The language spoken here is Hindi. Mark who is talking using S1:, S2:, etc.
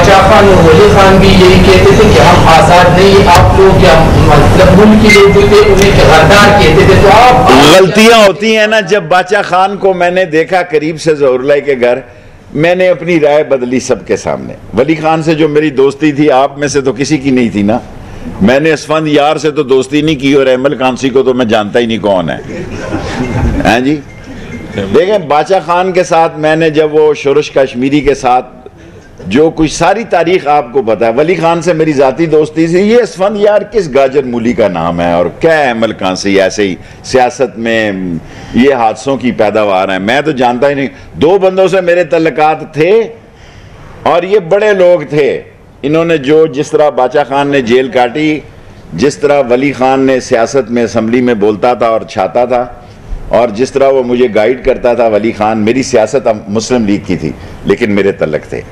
S1: बादशाह खान और वली खान भी यही कहते थे कि हम आजाद नहीं, आप लोग या मतलब मुल्क के लोग जो थे उन्हें गद्दार कहते थे। तो आप
S2: गलतियां होती हैं ना। जब बादशाह खान को मैंने देखा करीब से ज़हुरुल्लाह के घर, मैंने अपनी राय बदली सबके सामने। वली खान से जो मेरी दोस्ती थी, आप में से तो किसी की नहीं थी ना। मैंने असफंद यार से तो दोस्ती नहीं की, और अहमद कांसी को तो मैं जानता ही नहीं कौन है। हैं जी, देखें बादशाह खान के साथ मैंने जब वो शुरुश कश्मीरी के साथ जो कुछ सारी तारीख आपको पता है, वली खान से मेरी जाती दोस्ती थी। ये असफंद यार किस गाजर मूली का नाम है, और क्या है अहमद कांसी, ऐसे ही सियासत में ये हादसों की पैदावार है, मैं तो जानता ही नहीं। दो बंदों से मेरे तल्लुकात थे और ये बड़े लोग थे। इन्होंने जो जिस तरह बादशाह खान ने जेल काटी, जिस तरह वली खान ने सियासत में असम्बली में बोलता था और छाता था, और जिस तरह वो मुझे गाइड करता था वली खान, मेरी सियासत मुस्लिम लीग की थी लेकिन मेरे तल्लक थे।